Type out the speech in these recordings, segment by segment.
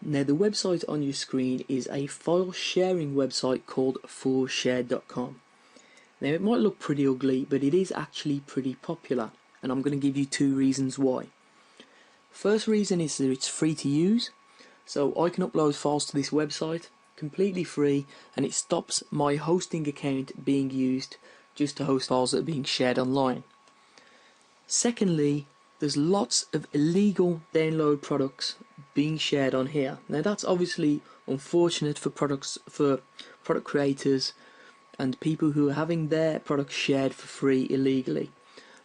Now the website on your screen is a file sharing website called forshare.com. Now it might look pretty ugly, but it is actually pretty popular, and I'm going to give you two reasons why. First reason is that it's free to use, so I can upload files to this website completely free, and it stops my hosting account being used just to host files that are being shared online. Secondly, there's lots of illegal download products being shared on here. Now that's obviously unfortunate for product creators and people who are having their products shared for free illegally.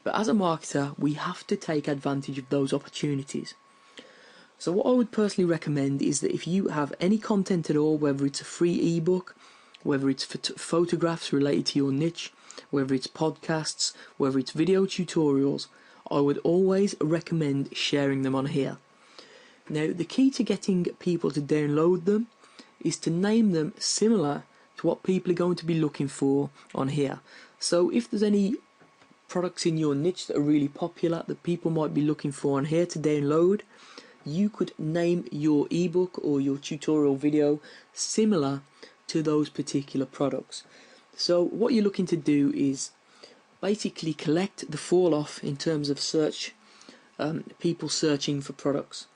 But as a marketer, we have to take advantage of those opportunities. So what I would personally recommend is that if you have any content at all, whether it's a free ebook, whether it's photographs related to your niche, whether it's podcasts, whether it's video tutorials, I would always recommend sharing them on here. Now, the key to getting people to download them is to name them similar to what people are going to be looking for on here. So if there's any products in your niche that are really popular that people might be looking for on here to download, you could name your ebook or your tutorial video similar to those particular products. So what you're looking to do is basically collect the fall off in terms of search, people searching for products.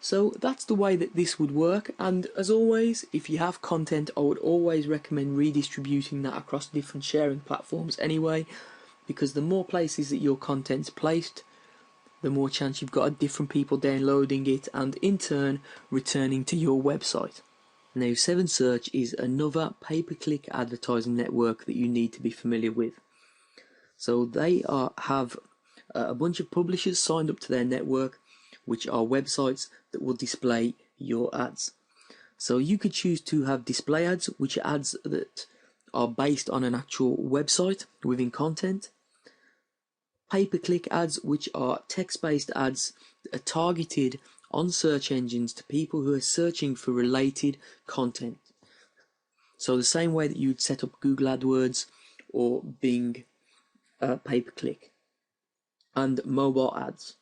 So that's the way that this would work, and as always, if you have content, I would always recommend redistributing that across different sharing platforms anyway, because the more places that your content's placed, the more chance you've got of different people downloading it and in turn returning to your website. Now 7Search is another pay-per-click advertising network that you need to be familiar with. So they have a bunch of publishers signed up to their network, which are websites that will display your ads. So you could choose to have display ads, which are ads that are based on an actual website within content. Pay-per-click ads, which are text-based ads that are targeted on search engines to people who are searching for related content. So the same way that you'd set up Google AdWords or Bing pay-per-click. And mobile ads.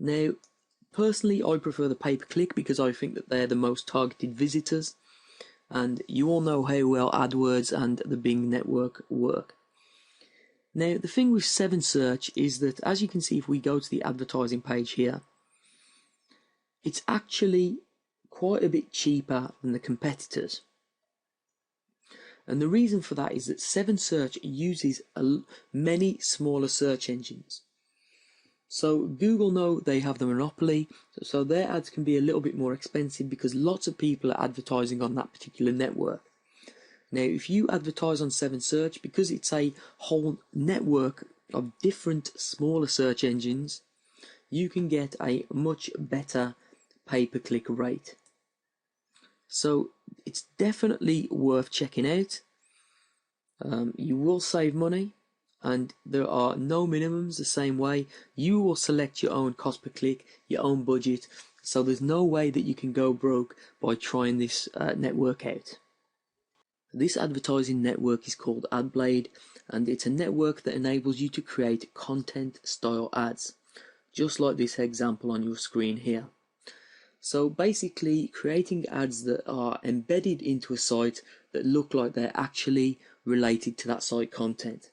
Now, personally, I prefer the pay-per-click because I think that they're the most targeted visitors, and you all know how well AdWords and the Bing network work. Now, the thing with 7Search is that, as you can see, if we go to the advertising page here, it's actually quite a bit cheaper than the competitors. And the reason for that is that 7Search uses many smaller search engines. So Google know they have the monopoly, so their ads can be a little bit more expensive because lots of people are advertising on that particular network. Now, if you advertise on 7Search, because it's a whole network of different smaller search engines, you can get a much better pay-per-click rate. So it's definitely worth checking out. You will save money, and there are no minimums the same way. You will select your own cost per click, your own budget, so there's no way that you can go broke by trying this network out. This advertising network is called AdBlade, and it's a network that enables you to create content style ads, just like this example on your screen here. So basically creating ads that are embedded into a site that look like they're actually related to that site content.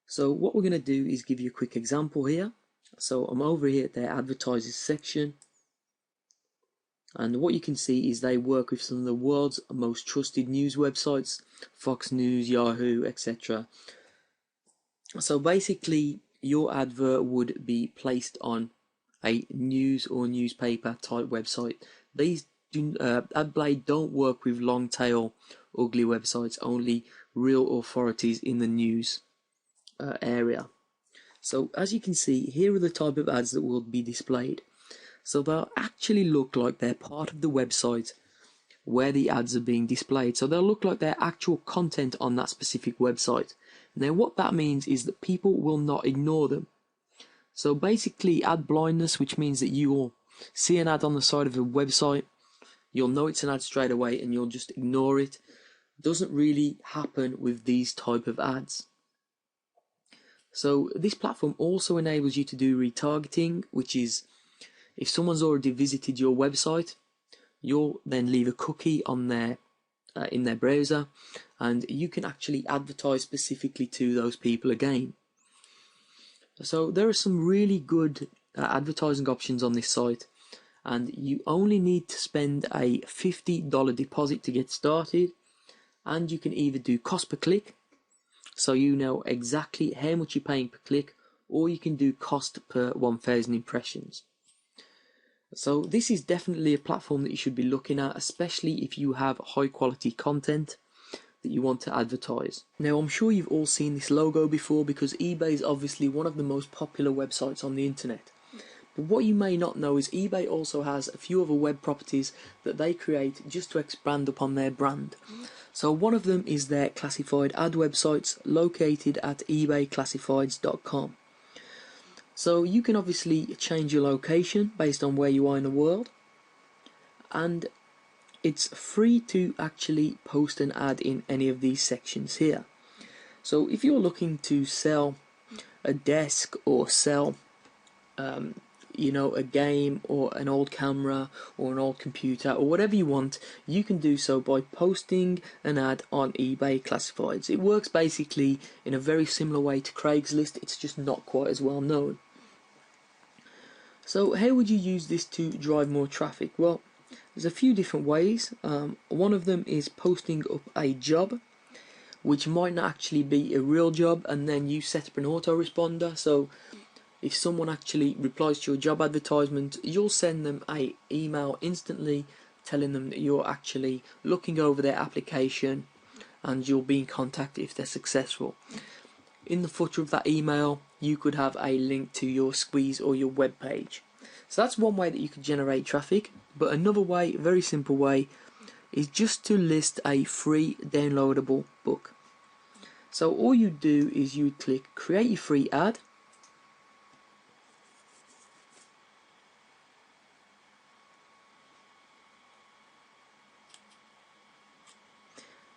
So what we're going to do is give you a quick example here. So I'm over here at their advertisers section, and what you can see is they work with some of the world's most trusted news websites, Fox News, Yahoo, etc. So basically your advert would be placed on a news or newspaper type website. These AdBlade don't work with long tail ugly websites, only real authorities in the news area. So as you can see, here are the type of ads that will be displayed. So they'll actually look like they're part of the website where the ads are being displayed. So they'll look like they're actual content on that specific website. Now what that means is that people will not ignore them. So basically ad blindness, which means that you will see an ad on the side of a website, you'll know it's an ad straight away and you'll just ignore it, doesn't really happen with these type of ads. So this platform also enables you to do retargeting, which is If someone's already visited your website, you'll then leave a cookie on their in their browser, and you can actually advertise specifically to those people again. So there are some really good advertising options on this site, and you only need to spend a $50 deposit to get started, and you can either do cost per click, so you know exactly how much you're paying per click, or you can do cost per 1,000 impressions. So this is definitely a platform that you should be looking at, especially if you have high quality content that you want to advertise. Now, I'm sure you've all seen this logo before, because eBay is obviously one of the most popular websites on the internet. But what you may not know is eBay also has a few other web properties that they create just to expand upon their brand. So one of them is their classified ad websites located at ebayclassifieds.com. So you can obviously change your location based on where you are in the world, and it's free to actually post an ad in any of these sections here. So if you're looking to sell a desk, or sell a game or an old camera or an old computer or whatever you want, you can do so by posting an ad on eBay Classifieds. It works basically in a very similar way to Craigslist, it's just not quite as well known. So how would you use this to drive more traffic? Well, there's a few different ways. One of them is posting up a job, which might not actually be a real job, and then you set up an autoresponder. So if someone actually replies to your job advertisement, you'll send them an email instantly telling them that you're actually looking over their application, and you'll be in contact if they're successful. In the footer of that email, you could have a link to your squeeze or your web page. So that's one way that you could generate traffic. But another way, very simple way, is just to list a free downloadable book. So all you do is you click create your free ad,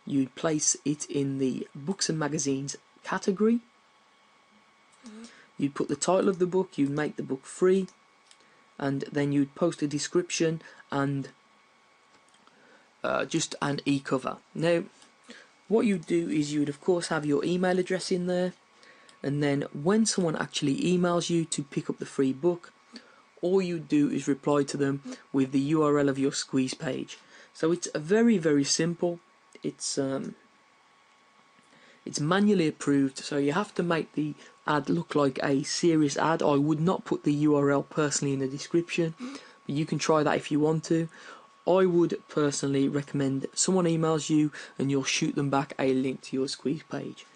you'd place it in the books and magazines category. You'd put the title of the book, you'd make the book free, and then you'd post a description and just an e-cover. Now, what you'd do is you'd of course have your email address in there, and then when someone actually emails you to pick up the free book, all you do is reply to them with the URL of your squeeze page. So it's very, very simple. It's manually approved, so you have to make the ad look like a serious ad. I would not put the URL personally in the description, but you can try that if you want to. I would personally recommend someone emails you and you'll shoot them back a link to your squeeze page.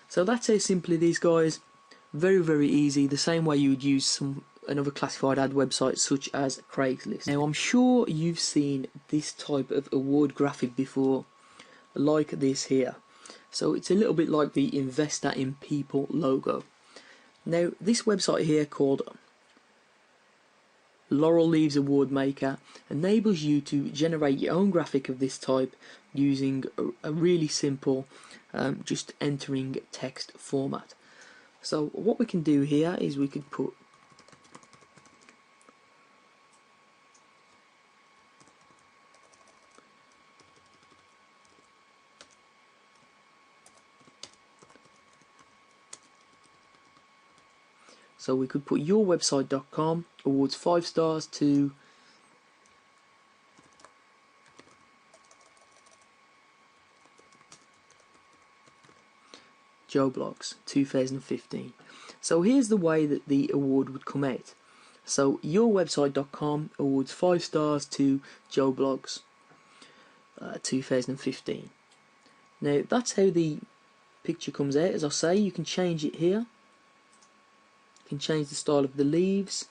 So that's how simple it is, guys. Very, very easy, the same way you would use another classified ad website such as Craigslist. Now, I'm sure you've seen this type of award graphic before, like this here. So it's a little bit like the Investor in People logo. Now, this website here called Laurel Leaves Award Maker enables you to generate your own graphic of this type using a really simple just entering text format. So what we can do here is we could put yourwebsite.com awards 5 stars to Joe Blogs 2015. So here's the way that the award would come out. So yourwebsite.com awards 5 stars to Joe Blogs 2015. Now that's how the picture comes out. As I say, you can change it here. You can change the style of the leaves,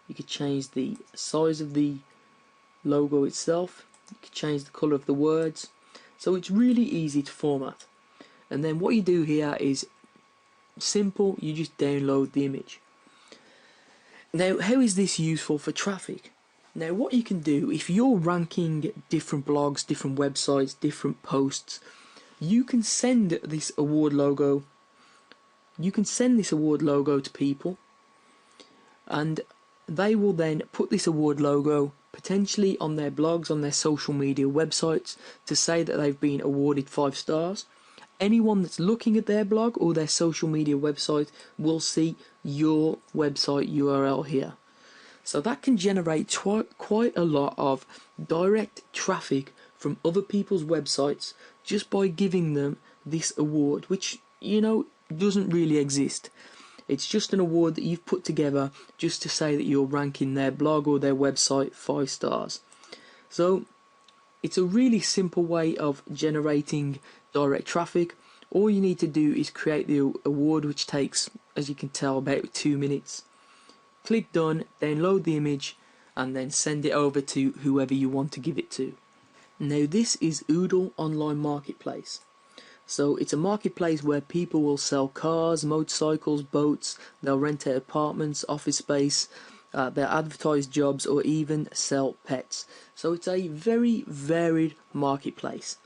you could change the size of the logo itself, you could change the colour of the words. So it's really easy to format. And then what you do here is simple, you just download the image. Now, how is this useful for traffic? Now, what you can do, if you're ranking different blogs, different websites, different posts, you can send this award logo to people, and they will then put this award logo potentially on their blogs, on their social media websites, to say that they've been awarded 5 stars. Anyone that's looking at their blog or their social media website will see your website URL here. So that can generate quite a lot of direct traffic from other people's websites just by giving them this award, which, doesn't really exist. It's just an award that you've put together just to say that you're ranking their blog or their website 5 stars. So it's a really simple way of generating direct traffic. All you need to do is create the award, which takes, as you can tell, about 2 minutes. Click done, download the image, and then send it over to whoever you want to give it to. Now this is Oodle Online Marketplace. So it's a marketplace where people will sell cars, motorcycles, boats, they'll rent out apartments, office space, they'll advertise jobs, or even sell pets. So it's a very varied marketplace.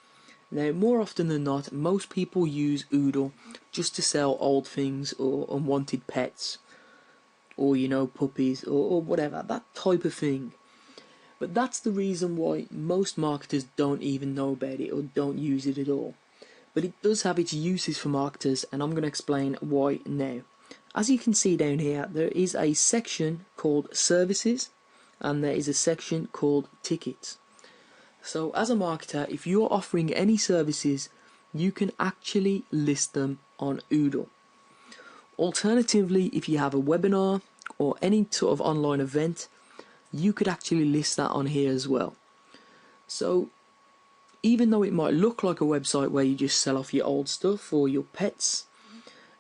Now, more often than not, most people use Oodle just to sell old things or unwanted pets, or puppies, or whatever, that type of thing. But that's the reason why most marketers don't even know about it or don't use it at all. But it does have its uses for marketers, and I'm going to explain why now. As you can see down here, there is a section called Services, and there is a section called Tickets. So as a marketer, if you're offering any services, you can actually list them on Oodle. Alternatively, if you have a webinar or any sort of online event, you could actually list that on here as well. So even though it might look like a website where you just sell off your old stuff or your pets,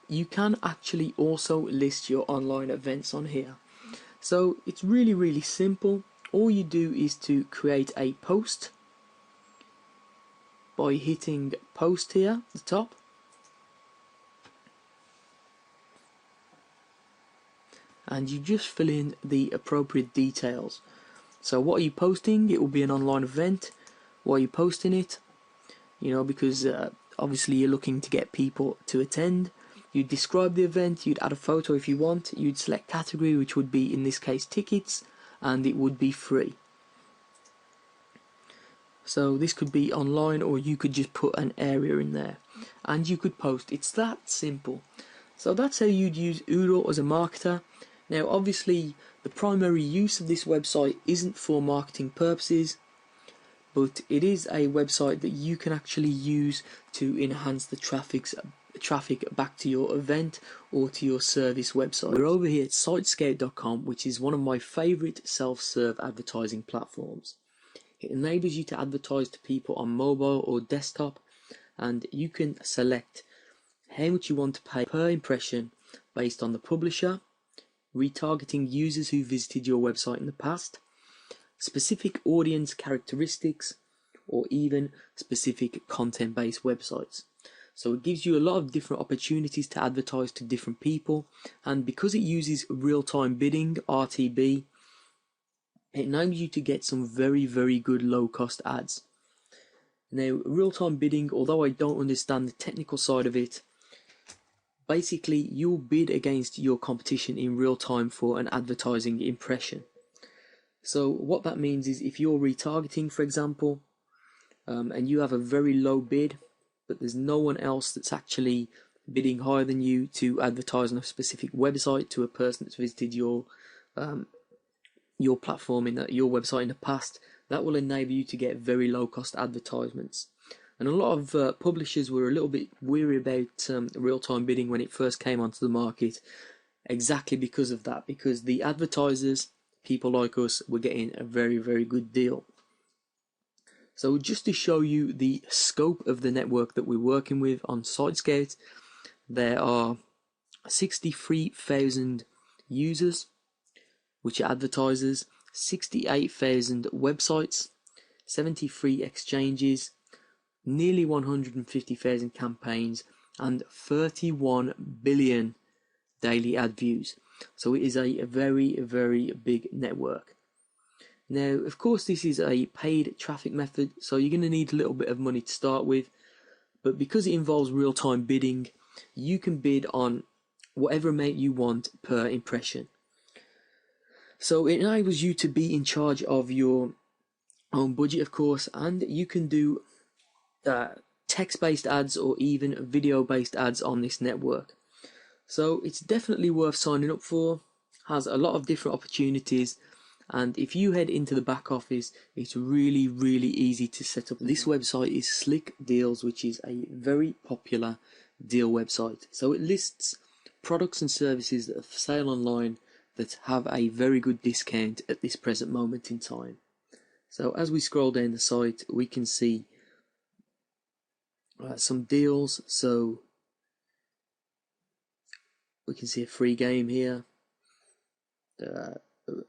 you can actually also list your online events on here. So it's really, really simple. All you do is to create a post by hitting post here at the top. And you just fill in the appropriate details. So what are you posting? It will be an online event. Why are you posting it? Because obviously you're looking to get people to attend. You'd describe the event, you'd add a photo if you want, you'd select category, which would be in this case tickets, and it would be free. So this could be online, or you could just put an area in there and you could post. It's that simple. So that's how you'd use Oodle as a marketer. Now obviously the primary use of this website isn't for marketing purposes, but it is a website that you can actually use to enhance the traffic back to your event or to your service website. We're over here at sitescout.com, which is one of my favorite self-serve advertising platforms. It enables you to advertise to people on mobile or desktop, and you can select how much you want to pay per impression based on the publisher, retargeting users who visited your website in the past, specific audience characteristics, or even specific content-based websites. So it gives you a lot of different opportunities to advertise to different people, and because it uses real-time bidding, RTB, it enables you to get some very, very good low-cost ads. Now, real-time bidding, although I don't understand the technical side of it, basically you'll bid against your competition in real time for an advertising impression. So what that means is if you're retargeting, for example, and you have a very low bid, but there's no one else that's actually bidding higher than you to advertise on a specific website to a person that's visited your platform your website in the past, that will enable you to get very low cost advertisements. And a lot of publishers were a little bit weary about real-time bidding when it first came onto the market, exactly because of that, because the advertisers, people like us, were getting a very, very good deal. So just to show you the scope of the network that we're working with on SiteScout, there are 63,000 users, which are advertisers, 68,000 websites, 73 exchanges, nearly 150,000 campaigns, and 31 billion daily ad views. So it is a very, very big network. Now, of course, this is a paid traffic method, so you're going to need a little bit of money to start with, but because it involves real-time bidding, you can bid on whatever amount you want per impression. So it enables you to be in charge of your own budget, of course, and you can do text-based ads or even video-based ads on this network. So it's definitely worth signing up for. Has a lot of different opportunities, and if you head into the back office, it's really easy to set up. This website is Slick Deals, which is a very popular deal website. So it lists products and services that are for sale online that have a very good discount at this present moment in time. So as we scroll down the site, we can see some deals. So we can see a free game here, a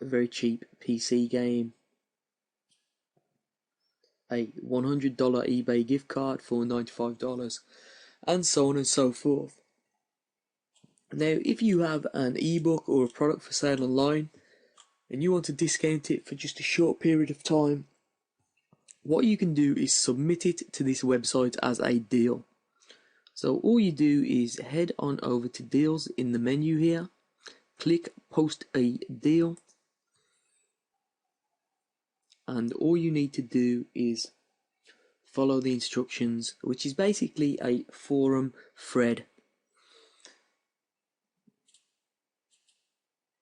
very cheap PC game, a $100 eBay gift card for $95, and so on and so forth. Now, if you have an ebook or a product for sale online and you want to discount it for just a short period of time, what you can do is submit it to this website as a deal. So all you do is head on over to deals in the menu here, click post a deal, and all you need to do is follow the instructions, which is basically a forum thread.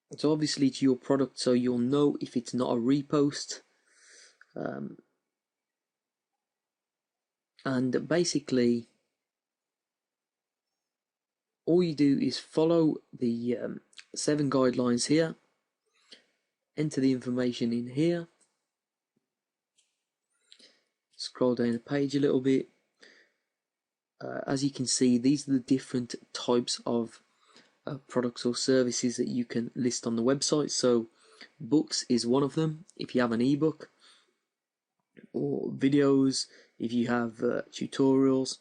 It's obviously to your product, so you'll know if it's not a repost. And basically, all you do is follow the 7 guidelines here, enter the information in here, scroll down the page a little bit. As you can see, these are the different types of products or services that you can list on the website. So books is one of them if you have an ebook, or videos if you have tutorials,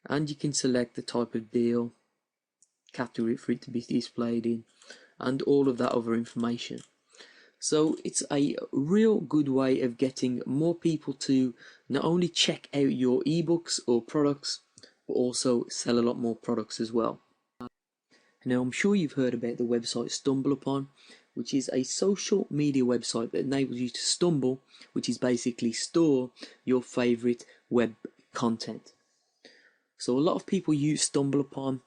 and you can select the type of deal, category for it to be displayed in, and all of that other information. So it's a real good way of getting more people to not only check out your ebooks or products, but also sell a lot more products as well. Now, I'm sure you've heard about the website StumbleUpon, which is a social media website that enables you to stumble, which is basically store your favorite web content. So a lot of people use StumbleUpon,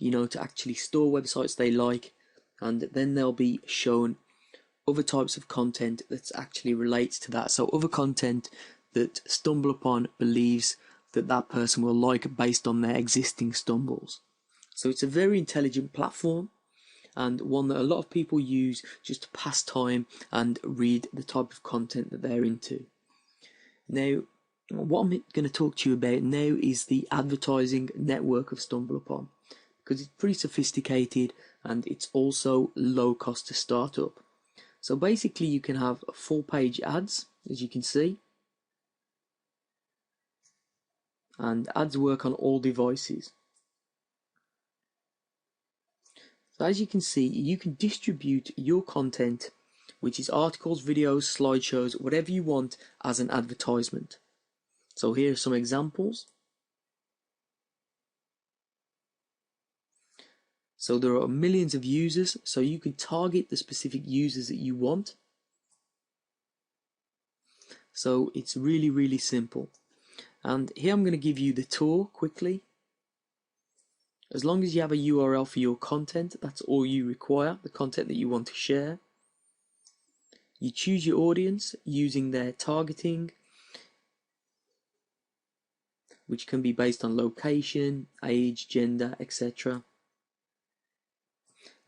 to actually store websites they like, and then they'll be shown other types of content that actually relates to that. So other content that StumbleUpon believes that person will like based on their existing stumbles. So it's a very intelligent platform, and one that a lot of people use just to pass time and read the type of content that they're into. Now, what I'm going to talk to you about now is the advertising network of StumbleUpon, because it's pretty sophisticated and it's also low cost to start up. So basically you can have full page ads, as you can see, and ads work on all devices. So as you can see, you can distribute your content, which is articles, videos, slideshows, whatever you want, as an advertisement. So here are some examples. So there are millions of users, so you can target the specific users that you want. So it's really simple. And here I'm going to give you the tour quickly. As long as you have a URL for your content, that's all you require, the content that you want to share. You choose your audience using their targeting, which can be based on location, age, gender, etc.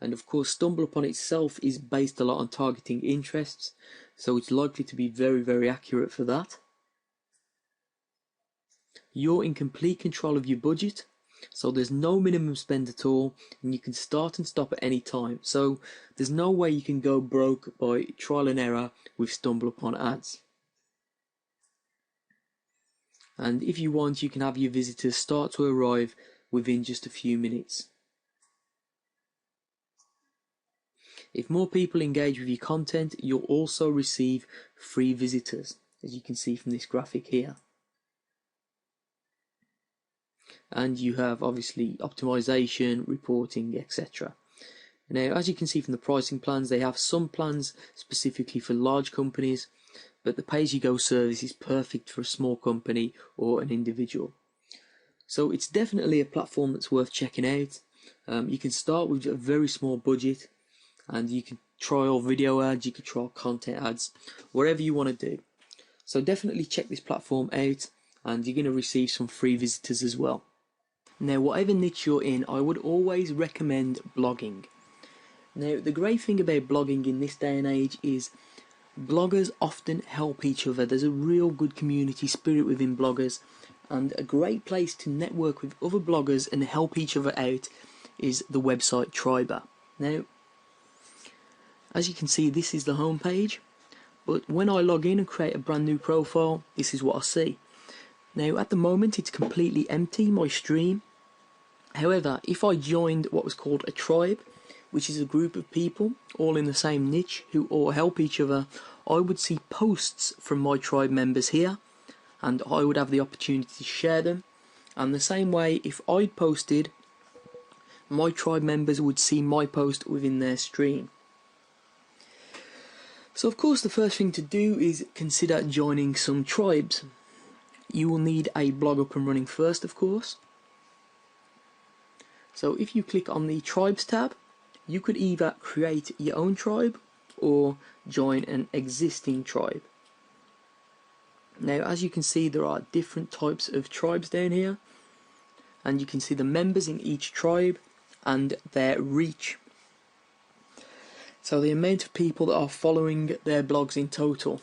And of course, StumbleUpon itself is based a lot on targeting interests, so it's likely to be very accurate for that. You're in complete control of your budget, so there's no minimum spend at all, and you can start and stop at any time. So there's no way you can go broke by trial and error with StumbleUpon ads. And if you want, you can have your visitors start to arrive within just a few minutes. If more people engage with your content, you'll also receive free visitors, as you can see from this graphic here. And you have obviously optimization, reporting, etc. Now, as you can see from the pricing plans, they have some plans specifically for large companies, but the pay-as-you-go service is perfect for a small company or an individual. So it's definitely a platform that's worth checking out. You can start with a very small budget, and you can trial video ads, you can trial content ads, whatever you want to do. So definitely check this platform out, and you're going to receive some free visitors as well. Now, whatever niche you're in, I would always recommend blogging. Now, the great thing about blogging in this day and age is bloggers often help each other. There's a real good community spirit within bloggers, and a great place to network with other bloggers and help each other out is the website Triber. Now, as you can see, this is the home page, but when I log in and create a brand new profile, this is what I see. Now, at the moment, it's completely empty, my stream. However, if I joined what was called a tribe, which is a group of people all in the same niche who all help each other, I would see posts from my tribe members here, and I would have the opportunity to share them. And the same way, if I'd posted, my tribe members would see my post within their stream. So of course the first thing to do is consider joining some tribes. You will need a blog up and running first, of course. So if you click on the Tribes tab, you could either create your own tribe or join an existing tribe. Now, as you can see, there are different types of tribes down here, and you can see the members in each tribe and their reach. So the amount of people that are following their blogs in total.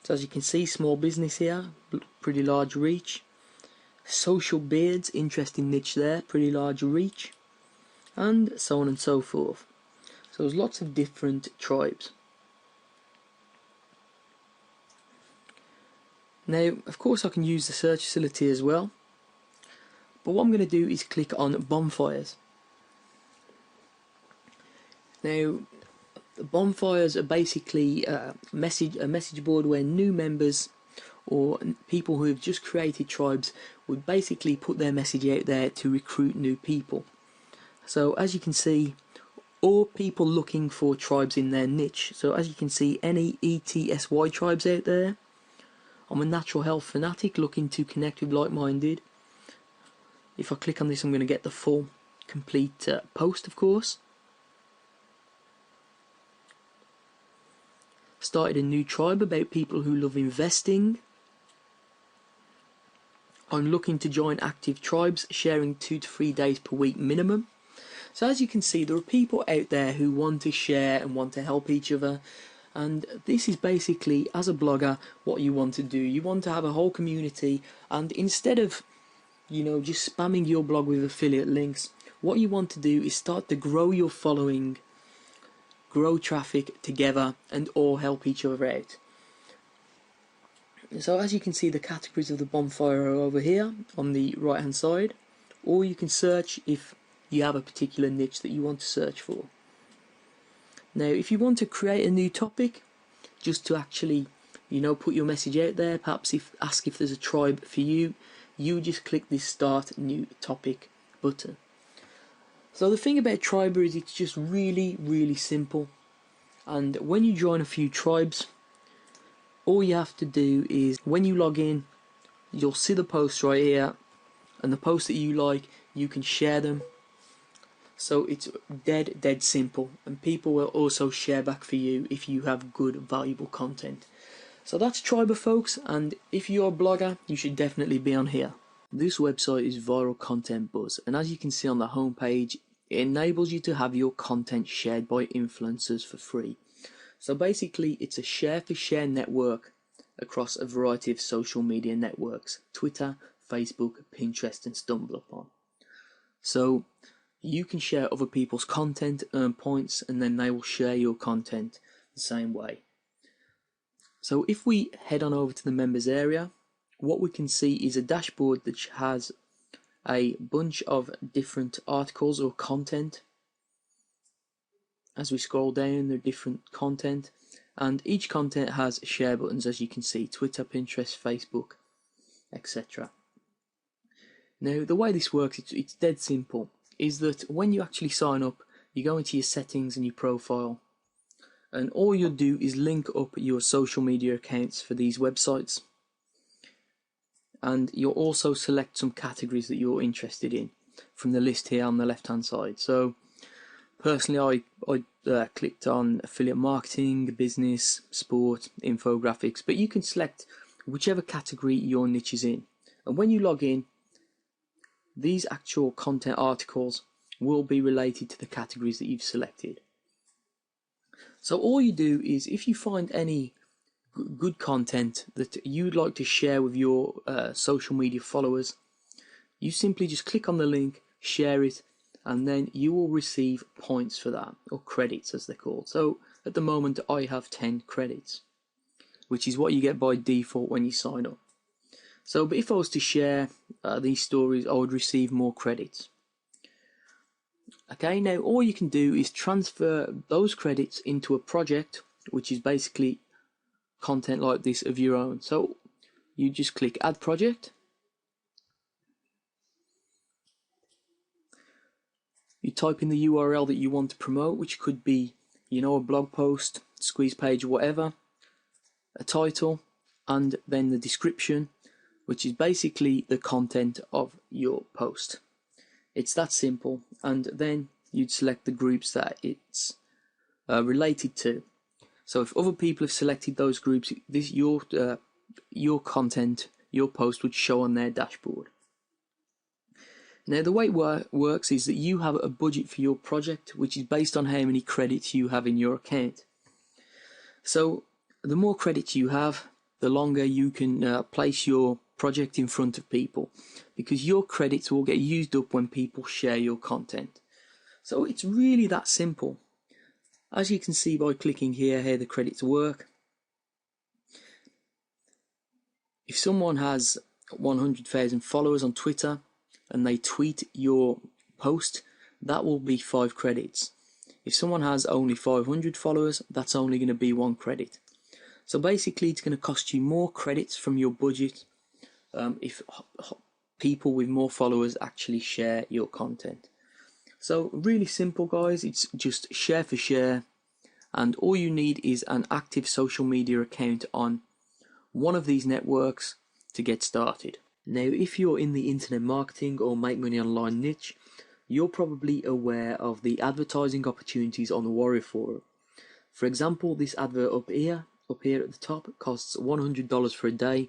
So as you can see, small business here, pretty large reach. Social beards, interesting niche there, pretty large reach. And so on and so forth. So there's lots of different tribes. Now, of course I can use the search facility as well, but what I'm going to do is click on bonfires. Now, the bonfires are basically a message board where new members or people who have just created tribes would basically put their message out there to recruit new people. So as you can see, or people looking for tribes in their niche. So as you can see, any ETSY tribes out there. I'm a natural health fanatic looking to connect with like-minded. If I click on this, I'm going to get the full complete post, of course. Started a new tribe about people who love investing. I'm looking to join active tribes, sharing 2 to 3 days per week minimum. So as you can see, there are people out there who want to share and want to help each other. And this is basically, as a blogger, what you want to do. You want to have a whole community, and instead of, just spamming your blog with affiliate links, what you want to do is start to grow your following, grow traffic together, and all help each other out. So as you can see, the categories of the bonfire are over here on the right hand side, or you can search if you have a particular niche that you want to search for. Now, if you want to create a new topic, just to actually, put your message out there, perhaps ask if there's a tribe for you, you just click this Start New Topic button. So the thing about Triber is it's just really, really simple. And when you join a few tribes, all you have to do is, when you log in, you'll see the posts right here, and the posts that you like, you can share them. So it's dead simple, and people will also share back for you if you have good, valuable content. So that's Triber, folks, and if you're a blogger, you should definitely be on here. This website is Viral Content Buzz, and as you can see on the home page, it enables you to have your content shared by influencers for free. So basically, it's a share-for-share network across a variety of social media networks: Twitter, Facebook, Pinterest, and StumbleUpon. So you can share other people's content, earn points, and then they will share your content the same way. So if we head on over to the members area, what we can see is a dashboard that has a bunch of different articles or content. As we scroll down, there are different content, and each content has share buttons, as you can see: Twitter, Pinterest, Facebook, etc. Now, the way this works, it's dead simple, is that when you actually sign up you go into your settings and your profile, and all you'll do is link up your social media accounts for these websites, and you'll also select some categories that you're interested in from the list here on the left hand side. So personally I clicked on affiliate marketing, business, sport, infographics, but you can select whichever category your niche is in, and when you log in, these actual content articles will be related to the categories that you've selected. So all you do is, if you find any good content that you'd like to share with your social media followers, you simply just click on the link, share it, and then you will receive points for that, or credits as they're called. So at the moment I have 10 credits, which is what you get by default when you sign up. So, but if I was to share these stories, I would receive more credits. Okay, now all you can do is transfer those credits into a project, which is basically content like this of your own. So you just click add project, you type in the URL that you want to promote, which could be, you know, a blog post, squeeze page, whatever, a title, and then the description, which is basically the content of your post. It's that simple, and then you'd select the groups that it's related to. So if other people have selected those groups, this your content, your post would show on their dashboard. Now the way it works is that you have a budget for your project, which is based on how many credits you have in your account. So the more credits you have, the longer you can place your project in front of people, because your credits will get used up when people share your content. So it's really that simple. As you can see by clicking here how the credits work, if someone has 100,000 followers on Twitter and they tweet your post, that will be 5 credits. If someone has only 500 followers, that's only going to be 1 credit. So basically it's going to cost you more credits from your budget if people with more followers actually share your content. So really simple, guys. It's just share for share, and all you need is an active social media account on one of these networks to get started. Now if you're in the internet marketing or make money online niche, you're probably aware of the advertising opportunities on the Warrior Forum. For example, this advert up here at the top costs $100 for a day,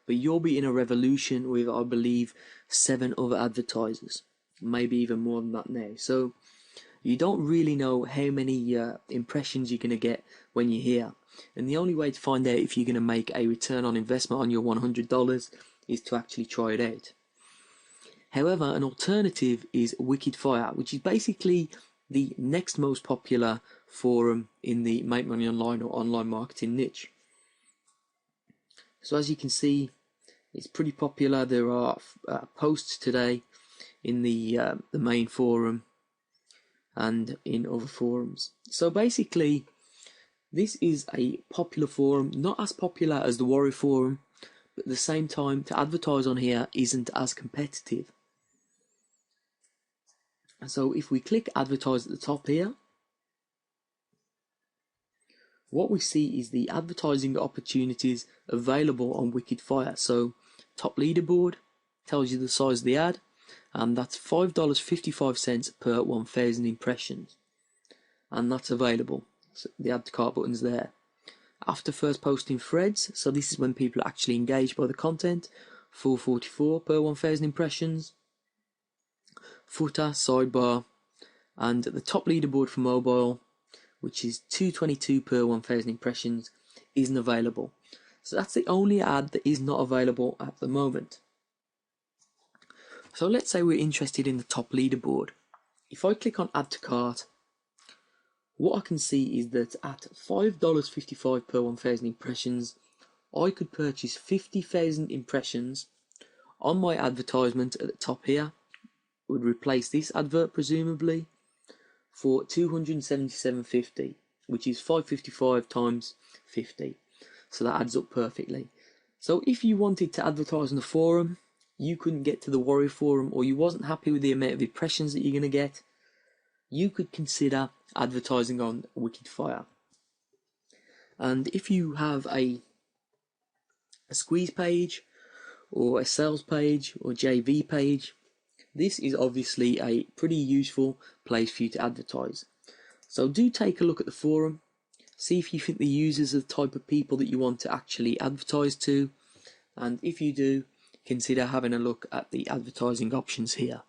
but you'll be in a revolution with, I believe, 7 other advertisers, maybe even more than that now. So you don't really know how many impressions you're going to get when you're here, and the only way to find out if you're going to make a return on investment on your $100 is to actually try it out. However, an alternative is Wicked Fire, which is basically the next most popular forum in the make money online or online marketing niche. So as you can see, it's pretty popular. There are posts today in the main forum and in other forums. So basically, this is a popular forum, not as popular as the Warrior Forum, but at the same time, to advertise on here isn't as competitive. And so if we click advertise at the top here, what we see is the advertising opportunities available on Wicked Fire. So top leaderboard tells you the size of the ad, and that's $5.55 per 1,000 impressions, and that's available. So the add to cart button's there. After first posting threads, so this is when people are actually engaged by the content, $4.44 per 1,000 impressions. Footer, sidebar, and the top leaderboard for mobile, which is $2.22 per 1,000 impressions, isn't available. So that's the only ad that is not available at the moment. So let's say we're interested in the top leaderboard. If I click on add to cart, what I can see is that at $5.55 per 1,000 impressions, I could purchase 50,000 impressions on my advertisement at the top here. Would replace this advert presumably for $277.50, which is $5.55 times 50. So that adds up perfectly. So if you wanted to advertise on the forum, you couldn't get to the Warrior Forum, or you wasn't happy with the amount of impressions that you're going to get, you could consider advertising on Wikifire. And if you have a squeeze page or a sales page or JV page, this is obviously a pretty useful place for you to advertise. So do take a look at the forum, see if you think the users are the type of people that you want to actually advertise to, and if you do, consider having a look at the advertising options here.